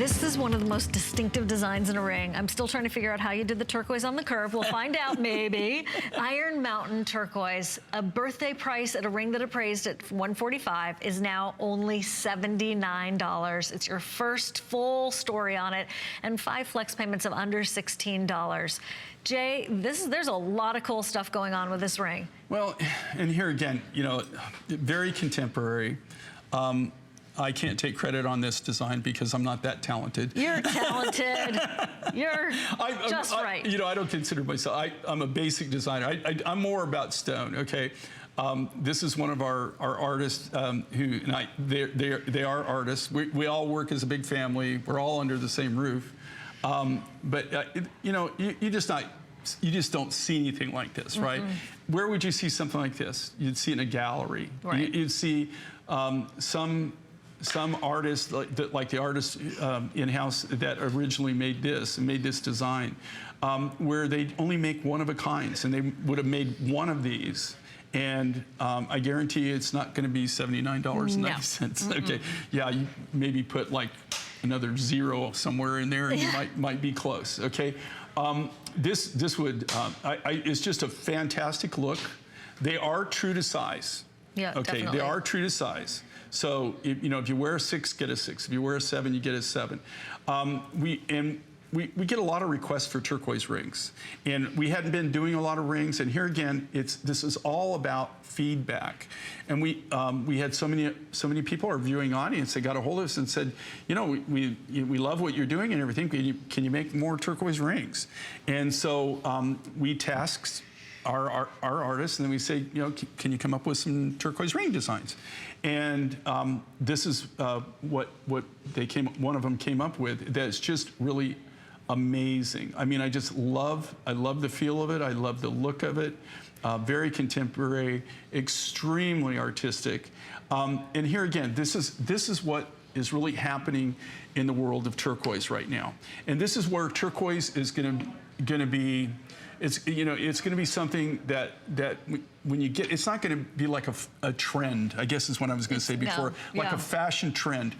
This is one of the most distinctive designs in a ring. I'm still trying to figure out how you did the turquoise on the curve. We'll find out maybe. Iron Mountain turquoise, a birthday price at a ring that appraised at $145 is now only $79. It's your first full story on it, and 5 flex payments of under $16. Jay, there's a lot of cool stuff going on with this ring. Well, and here again, you know, very contemporary. I can't take credit on this design because I'm not that talented. You're talented. You're just right. You know, I don't consider myself, I'm a basic designer. I'm more about stone, okay? This is one of our artists who, and they are artists. We all work as a big family. We're all under the same roof. You know, you just don't see anything like this, right? Where would you see something like this? You'd see it in a gallery. Right. You'd see some artists, like the artists in-house that originally made this design, where they only make one of a kinds, and they would have made one of these. And I guarantee you it's not going to be $79.90. No. Okay, yeah, you maybe put like another zero somewhere in there, and you might be close. Okay, this would it's just a fantastic look. They are true to size. Yeah, okay, definitely. They are true to size. So you know, if you wear a 6, get a 6. If you wear a 7, you get a 7. We get a lot of requests for turquoise rings, and we hadn't been doing a lot of rings. And here again, this is all about feedback. And we had so many people, our viewing audience, that got a hold of us and said, you know, we love what you're doing and everything. Can you make more turquoise rings? And so we tasked our artists, and then we say, you know, can you come up with some turquoise ring designs? And this is what one of them came up with. That's just really amazing. I mean, I love the feel of it. I love the look of it. Very contemporary, extremely artistic. And here again, this is what is really happening in the world of turquoise right now. And this is where turquoise is going to be. It's going to be something that when you get, it's not going to be like a trend, I guess is what I was going to say before, like a fashion trend,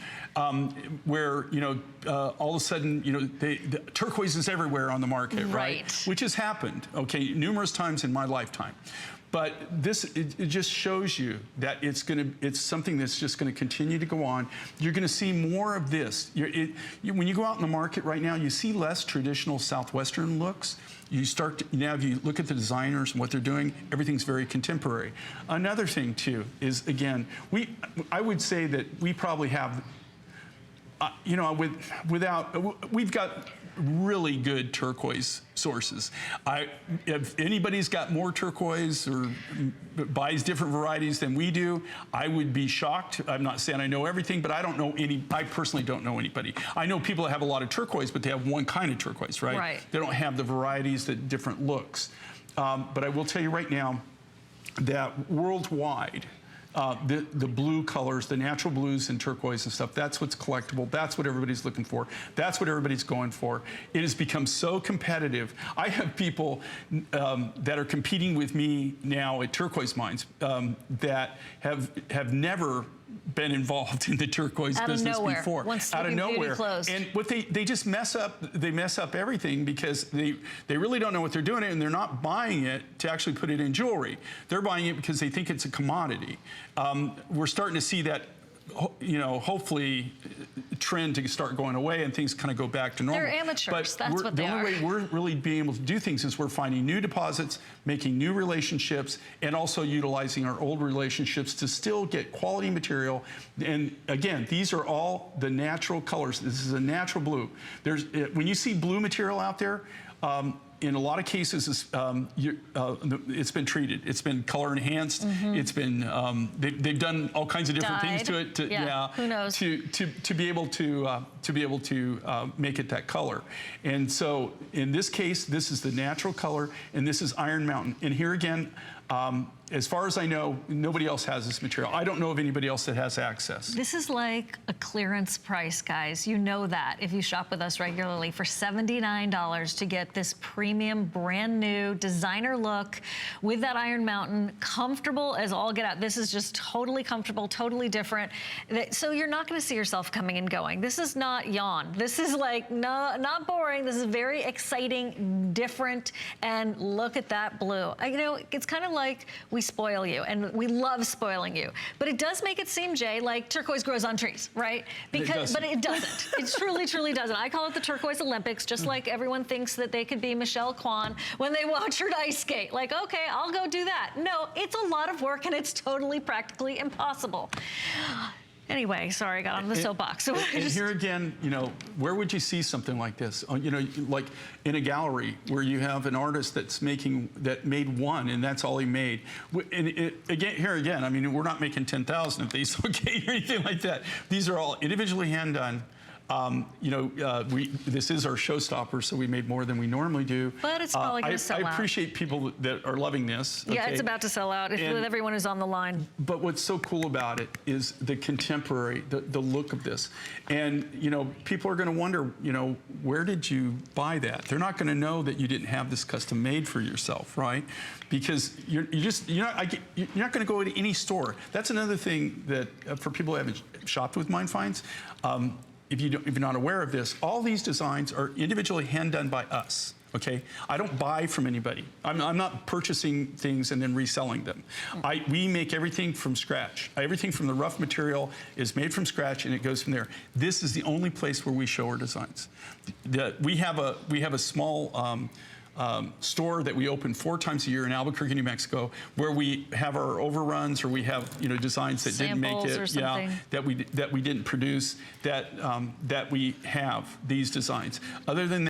where all of a sudden the turquoise is everywhere on the market, right? Which has happened, okay, numerous times in my lifetime. But it just shows you that it's something that's just going to continue to go on. You're going to see more of this. When you go out in the market right now, you see less traditional Southwestern looks. Now if you look at the designers and what they're doing, everything's very contemporary. Another thing too is, again, I would say that we probably have, we've got really good turquoise sources. If anybody's got more turquoise or buys different varieties than we do, I would be shocked. I'm not saying I know everything, but I personally don't know anybody. I know people that have a lot of turquoise, but they have one kind of turquoise, right? Right. They don't have the varieties that different looks. But I will tell you right now that worldwide, the blue colors, the natural blues and turquoise and stuff, that's what's collectible. That's what everybody's looking for. That's what everybody's going for. It has become so competitive. I have people that are competing with me now at turquoise mines that have never been involved in the turquoise business before. Out of nowhere. And what they just mess up everything because they really don't know what they're doing, and they're not buying it to actually put it in jewelry. They're buying it because they think it's a commodity. We're starting to see that, hopefully trend to start going away and things kind of go back to normal. They're amateurs, that's what they are. The only way we're really being able to do things is we're finding new deposits, making new relationships, and also utilizing our old relationships to still get quality material. And again, these are all the natural colors. This is a natural blue. When you see blue material out there, in a lot of cases, it's been treated. It's been color enhanced. It's been they've done all kinds of different things to it. Who knows? To be able to make it that color. And so in this case, this is the natural color, and this is Iron Mountain. And here again, as far as I know, nobody else has this material. I don't know of anybody else that has access. This is like a clearance price, guys. You know that if you shop with us regularly, for $79 to get this premium, brand new designer look with that Iron Mountain, comfortable as all get out. This is just totally comfortable, totally different. So you're not going to see yourself coming and going. This is not yawn. This is like not boring. This is very exciting, different, and look at that blue. You know, it's kind of like we spoil you, and we love spoiling you. But it does make it seem, Jay, like turquoise grows on trees, right? But it doesn't. It truly, truly doesn't. I call it the Turquoise Olympics, just like everyone thinks that they could be Michelle Kwan when they watch her ice skate. Like, okay, I'll go do that. No, it's a lot of work, and it's totally practically impossible. Anyway, sorry, I got on the soapbox. So and here again, you know, where would you see something like this? You know, like in a gallery where you have an artist that made one, and that's all he made. And here again, I mean, we're not making 10,000 of these, okay, or anything like that. These are all individually hand done. You know, this is our showstopper, so we made more than we normally do. But it's probably going to sell out. I appreciate people that are loving this. Yeah, it's about to sell out with everyone who's on the line. But what's so cool about it is the contemporary, the look of this. And, you know, people are going to wonder, you know, where did you buy that? They're not going to know that you didn't have this custom made for yourself, right? Because you're not going to go to any store. That's another thing that for people who haven't shopped with Mind Finds. If you're not aware of this, all these designs are individually hand done by us. Okay, I don't buy from anybody. I'm not purchasing things and then reselling them. We make everything from scratch. Everything from the rough material is made from scratch, and it goes from there. This is the only place where we show our designs. We have a small store that we open 4 times a year in Albuquerque, New Mexico, where we have our overruns, or we have designs that didn't make it, that we didn't produce, that we have these designs. Other than that,